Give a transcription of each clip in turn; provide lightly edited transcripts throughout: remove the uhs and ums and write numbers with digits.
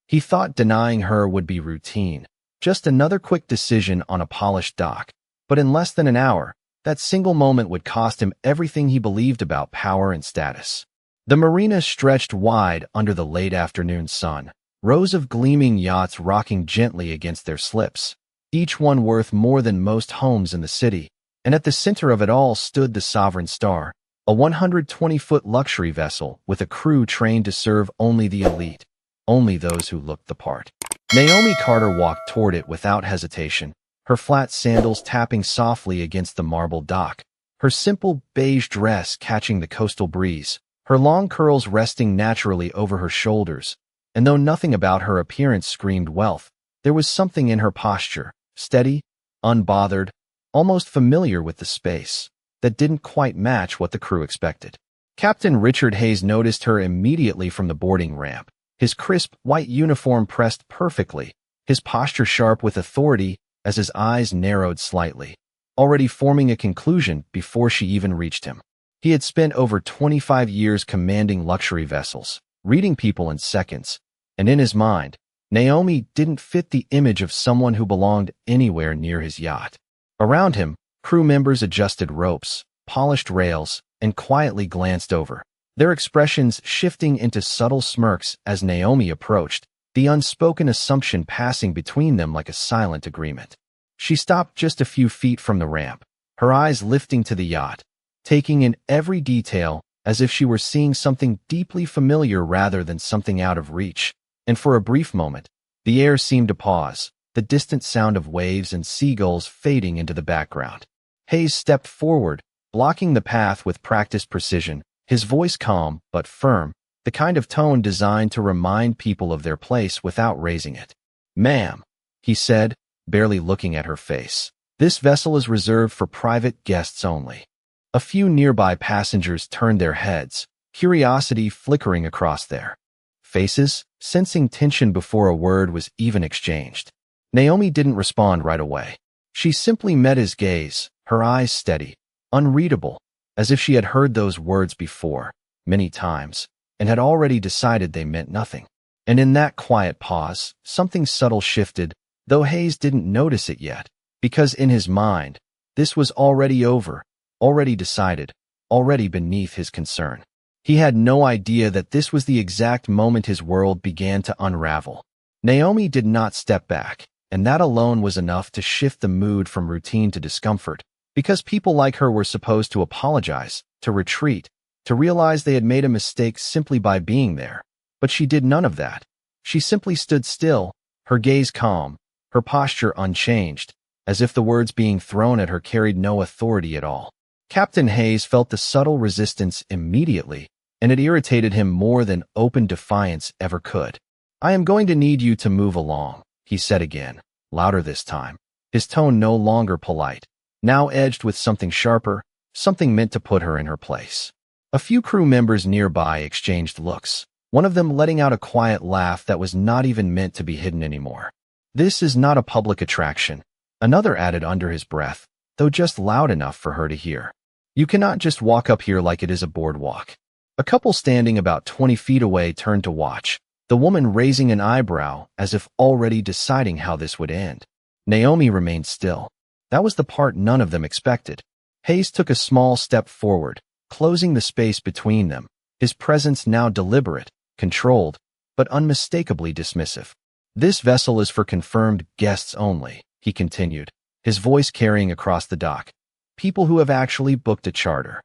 He thought denying her would be routine, just another quick decision on a polished dock. But in less than an hour, that single moment would cost him everything he believed about power and status. The marina stretched wide under the late afternoon sun, rows of gleaming yachts rocking gently against their slips, each one worth more than most homes in the city. And at the center of it all stood the Sovereign Star, a 120-foot luxury vessel with a crew trained to serve only the elite, only those who looked the part. Naomi Carter walked toward it without hesitation, her flat sandals tapping softly against the marble dock, her simple beige dress catching the coastal breeze, her long curls resting naturally over her shoulders. And though nothing about her appearance screamed wealth, there was something in her posture, steady, unbothered, almost familiar with the space, that didn't quite match what the crew expected. Captain Richard Hayes noticed her immediately from the boarding ramp, his crisp white uniform pressed perfectly, his posture sharp with authority as his eyes narrowed slightly, already forming a conclusion before she even reached him. He had spent over 25 years commanding luxury vessels, reading people in seconds, and in his mind, Naomi didn't fit the image of someone who belonged anywhere near his yacht. Around him, crew members adjusted ropes, polished rails, and quietly glanced over, their expressions shifting into subtle smirks as Naomi approached, the unspoken assumption passing between them like a silent agreement. She stopped just a few feet from the ramp, her eyes lifting to the yacht, taking in every detail as if she were seeing something deeply familiar rather than something out of reach. And for a brief moment, the air seemed to pause, the distant sound of waves and seagulls fading into the background. Hayes stepped forward, blocking the path with practiced precision, his voice calm but firm, the kind of tone designed to remind people of their place without raising it. "Ma'am," he said, barely looking at her face, "this vessel is reserved for private guests only." A few nearby passengers turned their heads, curiosity flickering across their faces, sensing tension before a word was even exchanged. Naomi didn't respond right away. She simply met his gaze, her eyes steady, unreadable, as if she had heard those words before, many times, and had already decided they meant nothing. And in that quiet pause, something subtle shifted, though Hayes didn't notice it yet, because in his mind, this was already over, already decided, already beneath his concern. He had no idea that this was the exact moment his world began to unravel. Naomi did not step back, and that alone was enough to shift the mood from routine to discomfort, because people like her were supposed to apologize, to retreat, to realize they had made a mistake simply by being there. But she did none of that. She simply stood still, her gaze calm, her posture unchanged, as if the words being thrown at her carried no authority at all. Captain Hayes felt the subtle resistance immediately, and it irritated him more than open defiance ever could. "I am going to need you to move along," he said again, louder this time, his tone no longer polite, now edged with something sharper, something meant to put her in her place. A few crew members nearby exchanged looks, one of them letting out a quiet laugh that was not even meant to be hidden anymore. "This is not a public attraction," another added under his breath, though just loud enough for her to hear. "You cannot just walk up here like it is a boardwalk." A couple standing about 20 feet away turned to watch, the woman raising an eyebrow as if already deciding how this would end. Naomi remained still. That was the part none of them expected. Hayes took a small step forward, closing the space between them, his presence now deliberate, controlled, but unmistakably dismissive. "This vessel is for confirmed guests only," he continued, his voice carrying across the dock. "People who have actually booked a charter."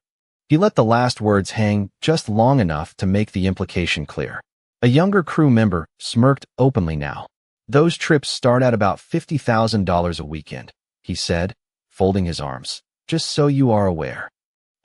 He let the last words hang just long enough to make the implication clear. A younger crew member smirked openly now. "Those trips start at about $50,000 a weekend," he said, folding his arms, "just so you are aware."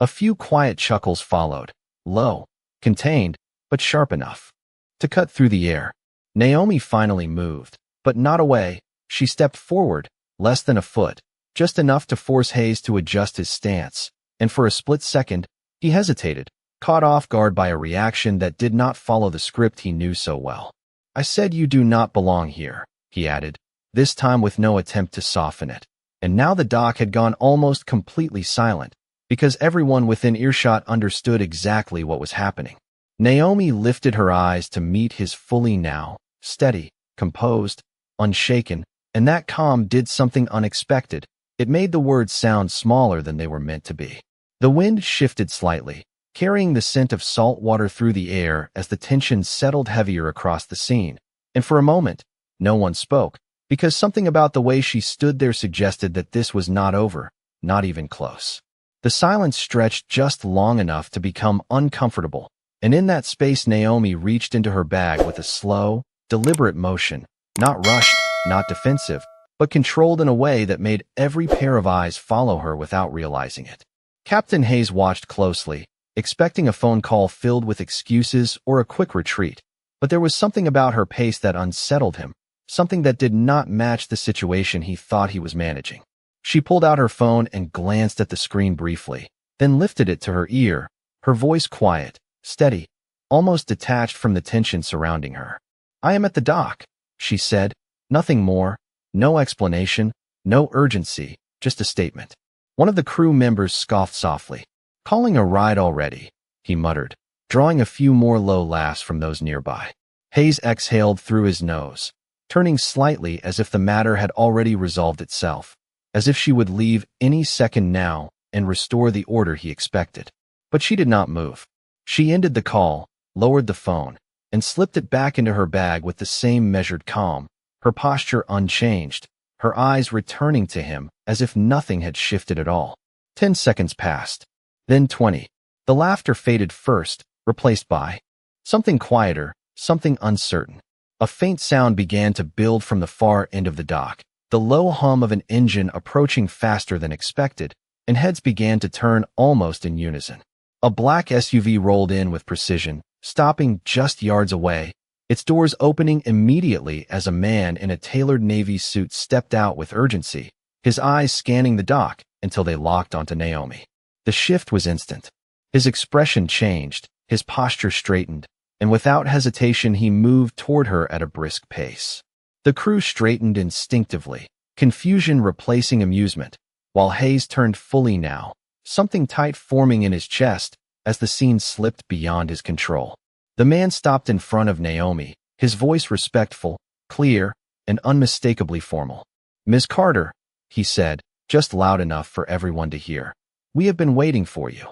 A few quiet chuckles followed, low, contained, but sharp enough to cut through the air. Naomi finally moved, but not away. She stepped forward, less than a foot, just enough to force Hayes to adjust his stance, and for a split second, he hesitated, caught off guard by a reaction that did not follow the script he knew so well. "I said you do not belong here," he added, this time with no attempt to soften it. And now the dock had gone almost completely silent, because everyone within earshot understood exactly what was happening. Naomi lifted her eyes to meet his fully now, steady, composed, unshaken, and that calm did something unexpected. It made the words sound smaller than they were meant to be. The wind shifted slightly, carrying the scent of salt water through the air as the tension settled heavier across the scene. And for a moment, no one spoke, because something about the way she stood there suggested that this was not over, not even close. The silence stretched just long enough to become uncomfortable, and in that space Naomi reached into her bag with a slow, deliberate motion, not rushed, not defensive, but controlled in a way that made every pair of eyes follow her without realizing it. Captain Hayes watched closely, expecting a phone call filled with excuses or a quick retreat, but there was something about her pace that unsettled him, something that did not match the situation he thought he was managing. She pulled out her phone and glanced at the screen briefly, then lifted it to her ear, her voice quiet, steady, almost detached from the tension surrounding her. "I am at the dock," she said. Nothing more, no explanation, no urgency, just a statement. One of the crew members scoffed softly. "Calling a ride already," he muttered, drawing a few more low laughs from those nearby. Hayes exhaled through his nose, turning slightly as if the matter had already resolved itself, as if she would leave any second now and restore the order he expected. But she did not move. She ended the call, lowered the phone, and slipped it back into her bag with the same measured calm, her posture unchanged, her eyes returning to him as if nothing had shifted at all. 10 seconds passed, then 20. The laughter faded first, replaced by something quieter, something uncertain. A faint sound began to build from the far end of the dock, the low hum of an engine approaching faster than expected, and heads began to turn almost in unison. A black SUV rolled in with precision, stopping just yards away, its doors opening immediately as a man in a tailored Navy suit stepped out with urgency, his eyes scanning the dock until they locked onto Naomi. The shift was instant. His expression changed, his posture straightened, and without hesitation he moved toward her at a brisk pace. The crew straightened instinctively, confusion replacing amusement, while Hayes turned fully now, something tight forming in his chest as the scene slipped beyond his control. The man stopped in front of Naomi, his voice respectful, clear, and unmistakably formal. "Miss Carter," he said, just loud enough for everyone to hear. "We have been waiting for you."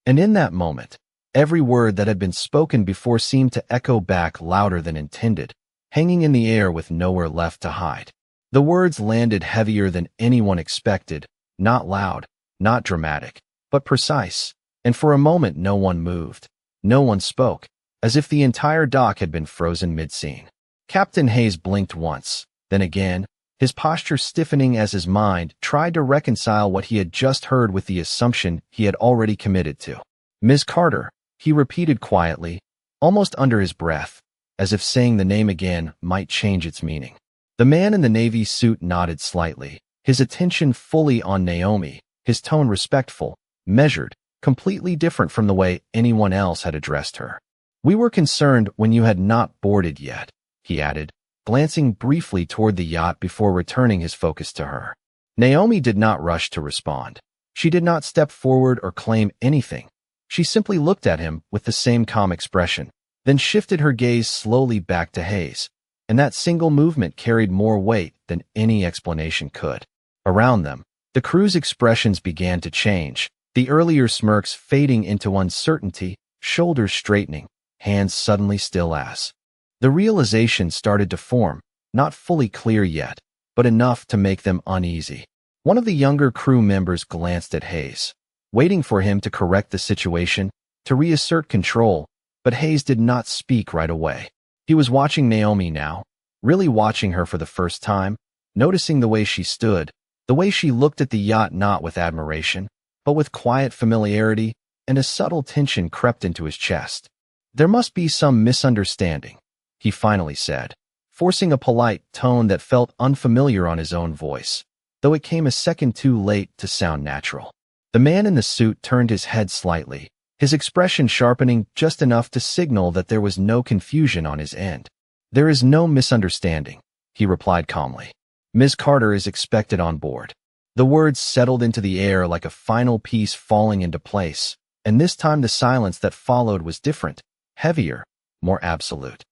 And in that moment, every word that had been spoken before seemed to echo back louder than intended, hanging in the air with nowhere left to hide. The words landed heavier than anyone expected, not loud, not dramatic, but precise, and for a moment no one moved, no one spoke, as if the entire dock had been frozen mid-scene. Captain Hayes blinked once, then again, his posture stiffening as his mind tried to reconcile what he had just heard with the assumption he had already committed to. "Miss Carter," he repeated quietly, almost under his breath, as if saying the name again might change its meaning. The man in the Navy suit nodded slightly, his attention fully on Naomi, his tone respectful, measured, completely different from the way anyone else had addressed her. "We were concerned when you had not boarded yet," he added, glancing briefly toward the yacht before returning his focus to her. Naomi did not rush to respond. She did not step forward or claim anything. She simply looked at him with the same calm expression, then shifted her gaze slowly back to Hayes, and that single movement carried more weight than any explanation could. Around them, the crew's expressions began to change, the earlier smirks fading into uncertainty, shoulders straightening, hands suddenly still as. The realization started to form, not fully clear yet, but enough to make them uneasy. One of the younger crew members glanced at Hayes, waiting for him to correct the situation, to reassert control, but Hayes did not speak right away. He was watching Naomi now, really watching her for the first time, noticing the way she stood, the way she looked at the yacht not with admiration, but with quiet familiarity, and a subtle tension crept into his chest. "There must be some misunderstanding," he finally said, forcing a polite tone that felt unfamiliar on his own voice, though it came a second too late to sound natural. The man in the suit turned his head slightly, his expression sharpening just enough to signal that there was no confusion on his end. "There is no misunderstanding," he replied calmly. "Ms. Carter is expected on board." The words settled into the air like a final piece falling into place, and this time the silence that followed was different, heavier, more absolute.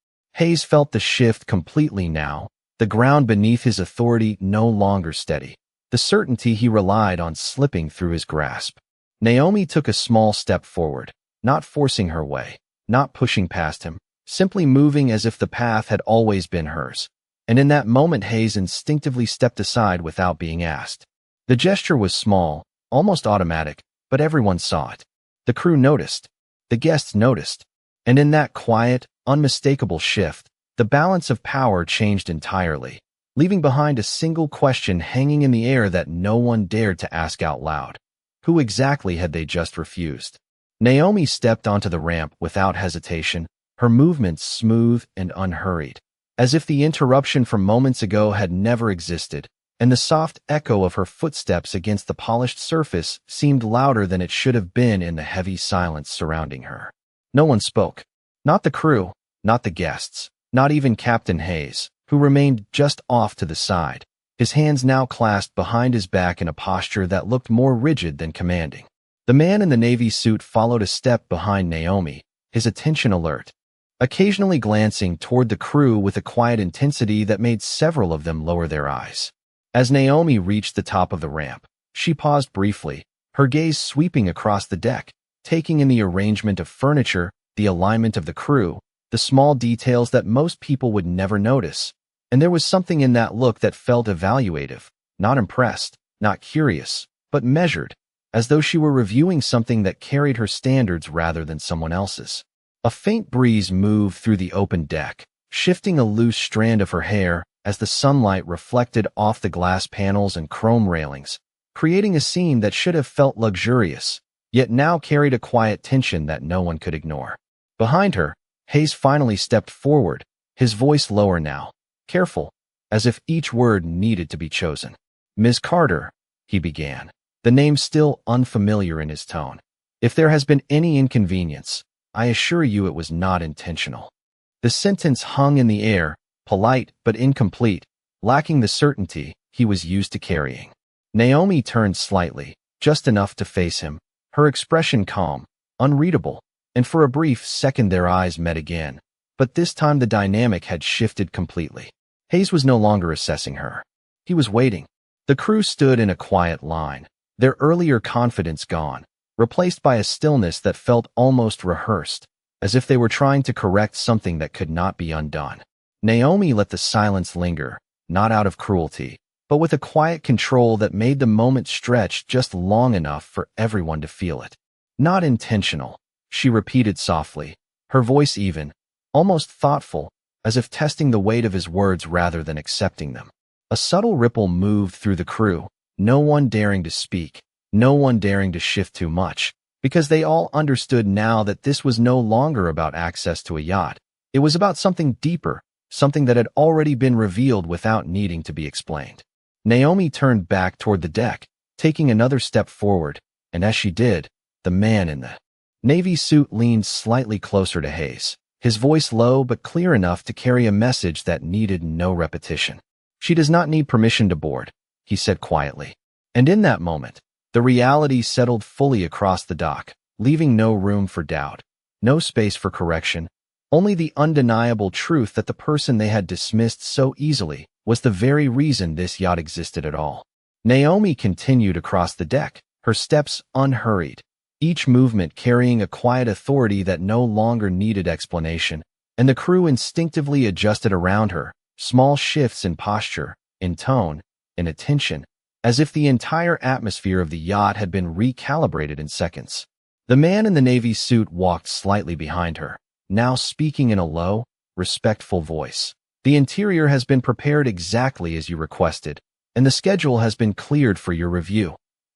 Hayes felt the shift completely now, the ground beneath his authority no longer steady, the certainty he relied on slipping through his grasp. Naomi took a small step forward, not forcing her way, not pushing past him, simply moving as if the path had always been hers. And in that moment Hayes instinctively stepped aside without being asked. The gesture was small, almost automatic, but everyone saw it. The crew noticed. The guests noticed. And in that quiet, unmistakable shift, the balance of power changed entirely, leaving behind a single question hanging in the air that no one dared to ask out loud. Who exactly had they just refused? Naomi stepped onto the ramp without hesitation, her movements smooth and unhurried, as if the interruption from moments ago had never existed, and the soft echo of her footsteps against the polished surface seemed louder than it should have been in the heavy silence surrounding her. No one spoke. Not the crew, not the guests, not even Captain Hayes, who remained just off to the side, his hands now clasped behind his back in a posture that looked more rigid than commanding. The man in the navy suit followed a step behind Naomi, his attention alert, occasionally glancing toward the crew with a quiet intensity that made several of them lower their eyes. As Naomi reached the top of the ramp, she paused briefly, her gaze sweeping across the deck, taking in the arrangement of furniture, the alignment of the crew, the small details that most people would never notice. And there was something in that look that felt evaluative, not impressed, not curious, but measured, as though she were reviewing something that carried her standards rather than someone else's. A faint breeze moved through the open deck, shifting a loose strand of her hair as the sunlight reflected off the glass panels and chrome railings, creating a scene that should have felt luxurious, yet now carried a quiet tension that no one could ignore. Behind her, Hayes finally stepped forward, his voice lower now, careful, as if each word needed to be chosen. "Ms. Carter," he began, the name still unfamiliar in his tone. "If there has been any inconvenience, I assure you it was not intentional." The sentence hung in the air, polite but incomplete, lacking the certainty he was used to carrying. Naomi turned slightly, just enough to face him, her expression calm, unreadable, and for a brief second their eyes met again. But this time the dynamic had shifted completely. Hayes was no longer assessing her. He was waiting. The crew stood in a quiet line, their earlier confidence gone, replaced by a stillness that felt almost rehearsed, as if they were trying to correct something that could not be undone. Naomi let the silence linger, not out of cruelty, but with a quiet control that made the moment stretch just long enough for everyone to feel it. "Not intentional," she repeated softly, her voice even, almost thoughtful, as if testing the weight of his words rather than accepting them. A subtle ripple moved through the crew, no one daring to speak, no one daring to shift too much, because they all understood now that this was no longer about access to a yacht. It was about something deeper, something that had already been revealed without needing to be explained. Naomi turned back toward the deck, taking another step forward, and as she did, the man in the navy suit leaned slightly closer to Hayes, his voice low but clear enough to carry a message that needed no repetition. "She does not need permission to board," he said quietly. And in that moment, the reality settled fully across the dock, leaving no room for doubt, no space for correction, only the undeniable truth that the person they had dismissed so easily was the very reason this yacht existed at all. Naomi continued across the deck, her steps unhurried, each movement carrying a quiet authority that no longer needed explanation, and the crew instinctively adjusted around her, small shifts in posture, in tone, in attention, as if the entire atmosphere of the yacht had been recalibrated in seconds. The man in the navy suit walked slightly behind her, now speaking in a low, respectful voice. "The interior has been prepared exactly as you requested, and the schedule has been cleared for your review."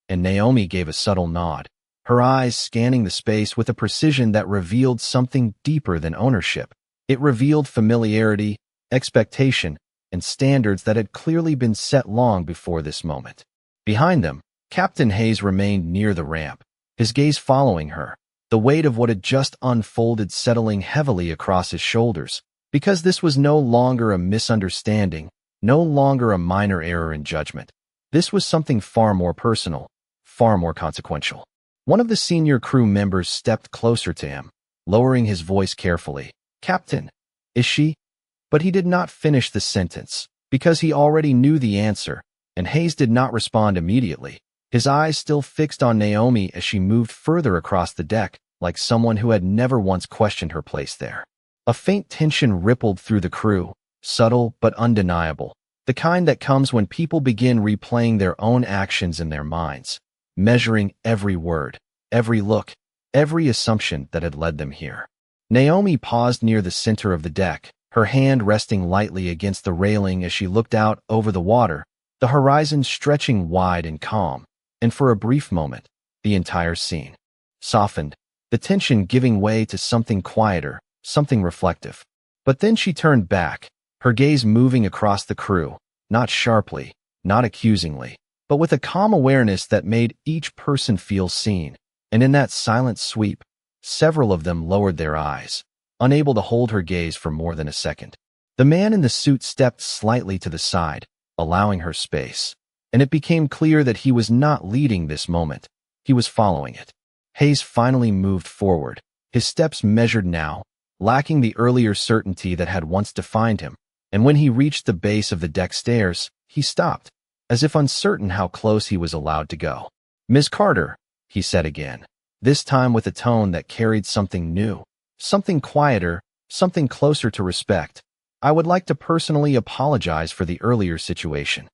And Naomi gave a subtle nod, her eyes scanning the space with a precision that revealed something deeper than ownership. It revealed familiarity, expectation, and standards that had clearly been set long before this moment. Behind them, Captain Hayes remained near the ramp, his gaze following her, the weight of what had just unfolded settling heavily across his shoulders, because this was no longer a misunderstanding, no longer a minor error in judgment. This was something far more personal, far more consequential. One of the senior crew members stepped closer to him, lowering his voice carefully. "Captain, is she?" But he did not finish the sentence, because he already knew the answer, and Hayes did not respond immediately, his eyes still fixed on Naomi as she moved further across the deck, like someone who had never once questioned her place there. A faint tension rippled through the crew, subtle but undeniable, the kind that comes when people begin replaying their own actions in their minds, measuring every word, every look, every assumption that had led them here. Naomi paused near the center of the deck, her hand resting lightly against the railing as she looked out over the water, the horizon stretching wide and calm, and for a brief moment, the entire scene softened, the tension giving way to something quieter, something reflective. But then she turned back, her gaze moving across the crew, not sharply, not accusingly, but with a calm awareness that made each person feel seen. And in that silent sweep, several of them lowered their eyes, unable to hold her gaze for more than a second. The man in the suit stepped slightly to the side, allowing her space, and it became clear that he was not leading this moment. He was following it. Hayes finally moved forward, his steps measured now, lacking the earlier certainty that had once defined him, and when he reached the base of the deck stairs, he stopped, as if uncertain how close he was allowed to go. "Miss Carter," he said again, this time with a tone that carried something new, something quieter, something closer to respect. "I would like to personally apologize for the earlier situation."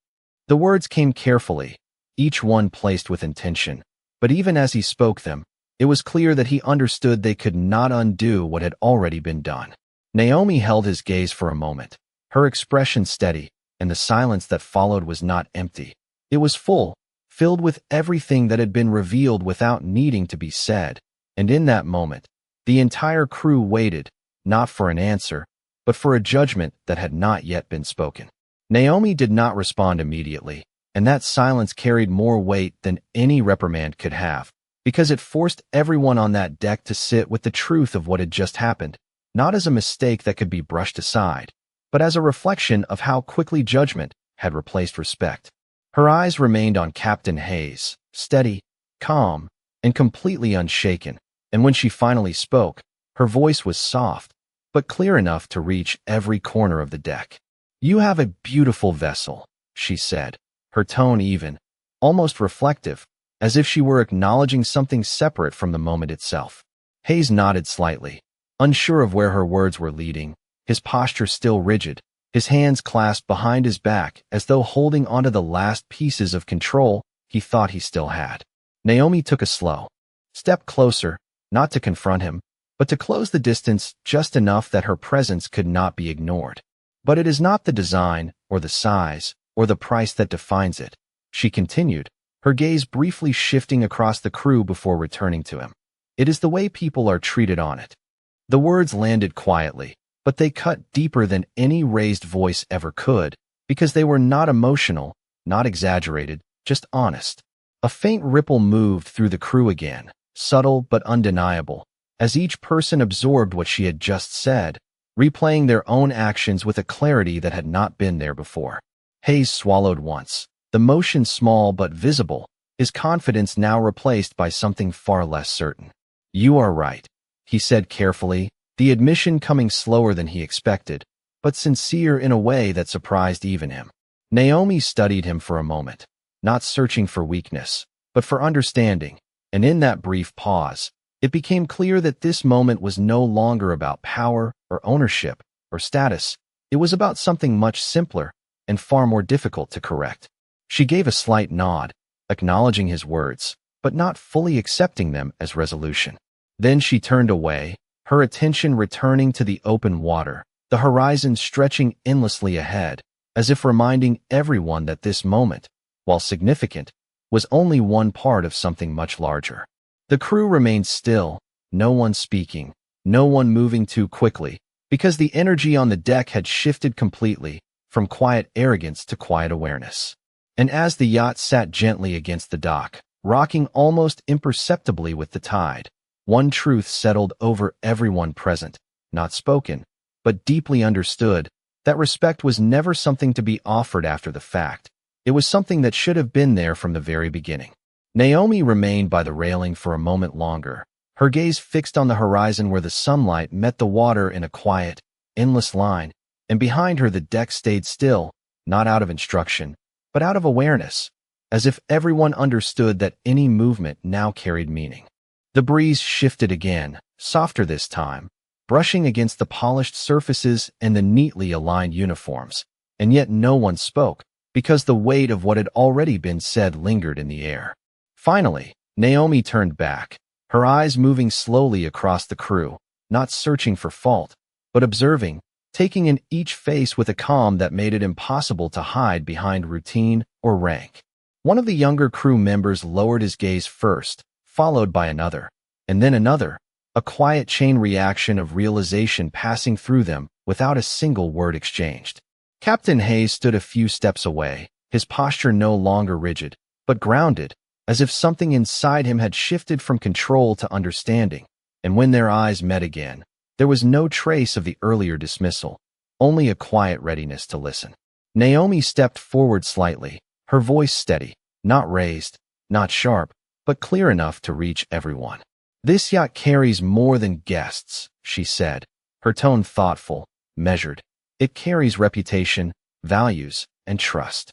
The words came carefully, each one placed with intention, but even as he spoke them, it was clear that he understood they could not undo what had already been done. Naomi held his gaze for a moment, her expression steady, and the silence that followed was not empty. It was full, filled with everything that had been revealed without needing to be said, and in that moment, the entire crew waited, not for an answer, but for a judgment that had not yet been spoken. Naomi did not respond immediately, and that silence carried more weight than any reprimand could have, because it forced everyone on that deck to sit with the truth of what had just happened, not as a mistake that could be brushed aside, but as a reflection of how quickly judgment had replaced respect. Her eyes remained on Captain Hayes, steady, calm, and completely unshaken, and when she finally spoke, her voice was soft, but clear enough to reach every corner of the deck. "You have a beautiful vessel," she said, her tone even, almost reflective, as if she were acknowledging something separate from the moment itself. Hayes nodded slightly, unsure of where her words were leading, his posture still rigid, his hands clasped behind his back as though holding onto the last pieces of control he thought he still had. Naomi took a slow step closer, not to confront him, but to close the distance just enough that her presence could not be ignored. "But it is not the design, or the size, or the price that defines it," she continued, her gaze briefly shifting across the crew before returning to him. "It is the way people are treated on it." The words landed quietly, but they cut deeper than any raised voice ever could, because they were not emotional, not exaggerated, just honest. A faint ripple moved through the crew again, subtle but undeniable, as each person absorbed what she had just said, replaying their own actions with a clarity that had not been there before. Hayes swallowed once, the motion small but visible, his confidence now replaced by something far less certain. "You are right," he said carefully, the admission coming slower than he expected, but sincere in a way that surprised even him. Naomi studied him for a moment, not searching for weakness, but for understanding, and in that brief pause, it became clear that this moment was no longer about power or ownership or status. It was about something much simpler and far more difficult to correct. She gave a slight nod, acknowledging his words, but not fully accepting them as resolution. Then she turned away, her attention returning to the open water, the horizon stretching endlessly ahead, as if reminding everyone that this moment, while significant, was only one part of something much larger. The crew remained still, no one speaking, no one moving too quickly, because the energy on the deck had shifted completely, from quiet arrogance to quiet awareness. And as the yacht sat gently against the dock, rocking almost imperceptibly with the tide, one truth settled over everyone present, not spoken, but deeply understood, that respect was never something to be offered after the fact. It was something that should have been there from the very beginning. Naomi remained by the railing for a moment longer, her gaze fixed on the horizon where the sunlight met the water in a quiet, endless line, and behind her the deck stayed still, not out of instruction, but out of awareness, as if everyone understood that any movement now carried meaning. The breeze shifted again, softer this time, brushing against the polished surfaces and the neatly aligned uniforms, and yet no one spoke, because the weight of what had already been said lingered in the air. Finally, Naomi turned back, her eyes moving slowly across the crew, not searching for fault, but observing, taking in each face with a calm that made it impossible to hide behind routine or rank. One of the younger crew members lowered his gaze first, followed by another, and then another, a quiet chain reaction of realization passing through them without a single word exchanged. Captain Hayes stood a few steps away, his posture no longer rigid, but grounded, as if something inside him had shifted from control to understanding, and when their eyes met again, there was no trace of the earlier dismissal, only a quiet readiness to listen. Naomi stepped forward slightly, her voice steady, not raised, not sharp, but clear enough to reach everyone. "This yacht carries more than guests," she said, her tone thoughtful, measured. "It carries reputation, values, and trust."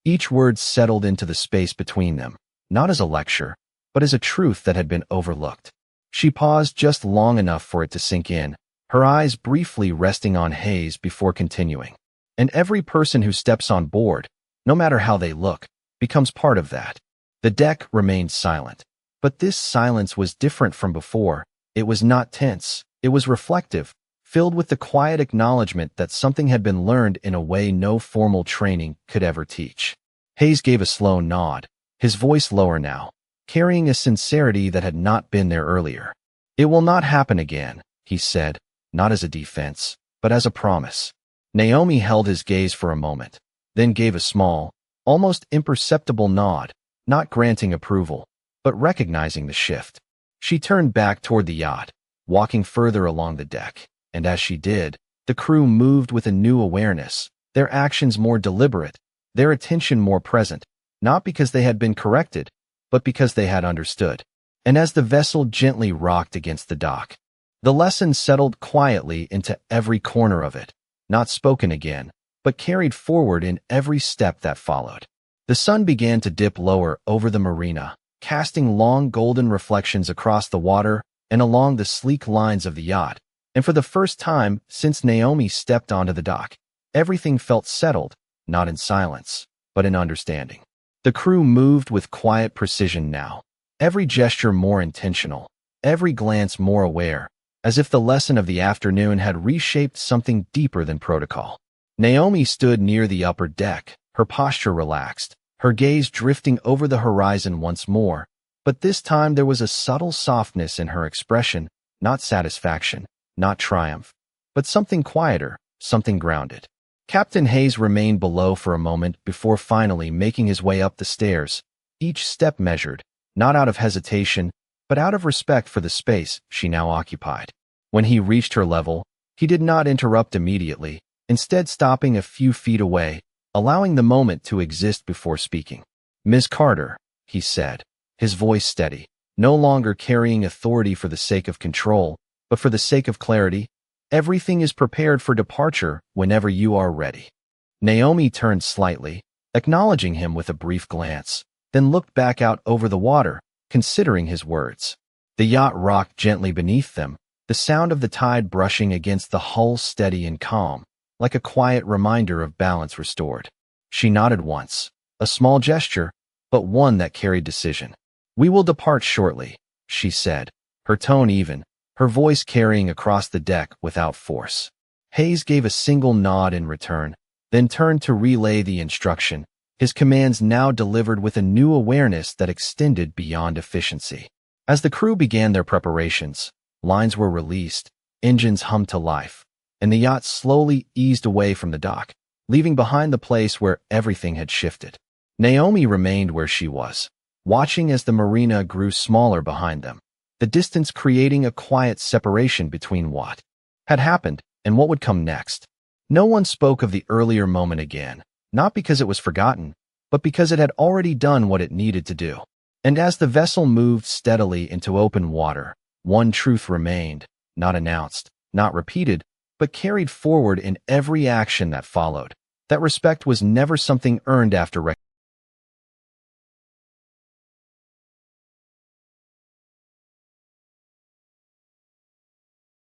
Each word settled into the space between them, not as a lecture, but as a truth that had been overlooked. She paused just long enough for it to sink in, her eyes briefly resting on Hayes before continuing. "And every person who steps on board, no matter how they look, becomes part of that." The deck remained silent, but this silence was different from before. It was not tense, it was reflective, filled with the quiet acknowledgement that something had been learned in a way no formal training could ever teach. Hayes gave a slow nod, his voice lower now, carrying a sincerity that had not been there earlier. "It will not happen again," he said, not as a defense, but as a promise. Naomi held his gaze for a moment, then gave a small, almost imperceptible nod, not granting approval, but recognizing the shift. She turned back toward the yacht, walking further along the deck, and as she did, the crew moved with a new awareness, their actions more deliberate, their attention more present, not because they had been corrected, but because they had understood. And as the vessel gently rocked against the dock, the lesson settled quietly into every corner of it, not spoken again, but carried forward in every step that followed. The sun began to dip lower over the marina, casting long golden reflections across the water and along the sleek lines of the yacht, and for the first time since Naomi stepped onto the dock, everything felt settled, not in silence, but in understanding. The crew moved with quiet precision now, every gesture more intentional, every glance more aware, as if the lesson of the afternoon had reshaped something deeper than protocol. Naomi stood near the upper deck, her posture relaxed, her gaze drifting over the horizon once more, but this time there was a subtle softness in her expression, not satisfaction, not triumph, but something quieter, something grounded. Captain Hayes remained below for a moment before finally making his way up the stairs, each step measured, not out of hesitation, but out of respect for the space she now occupied. When he reached her level, he did not interrupt immediately, instead stopping a few feet away, allowing the moment to exist before speaking. "Ms. Carter," he said, his voice steady, no longer carrying authority for the sake of control, but for the sake of clarity, "everything is prepared for departure whenever you are ready." Naomi turned slightly, acknowledging him with a brief glance, then looked back out over the water, considering his words. The yacht rocked gently beneath them, the sound of the tide brushing against the hull steady and calm, like a quiet reminder of balance restored. She nodded once, a small gesture, but one that carried decision. "We will depart shortly," she said, her tone even, her voice carrying across the deck without force. Hayes gave a single nod in return, then turned to relay the instruction, his commands now delivered with a new awareness that extended beyond efficiency. As the crew began their preparations, lines were released, engines hummed to life, and the yacht slowly eased away from the dock, leaving behind the place where everything had shifted. Naomi remained where she was, watching as the marina grew smaller behind them, the distance creating a quiet separation between what had happened and what would come next. No one spoke of the earlier moment again, not because it was forgotten, but because it had already done what it needed to do. And as the vessel moved steadily into open water, one truth remained, not announced, not repeated, but carried forward in every action that followed. That respect was never something earned after recognition.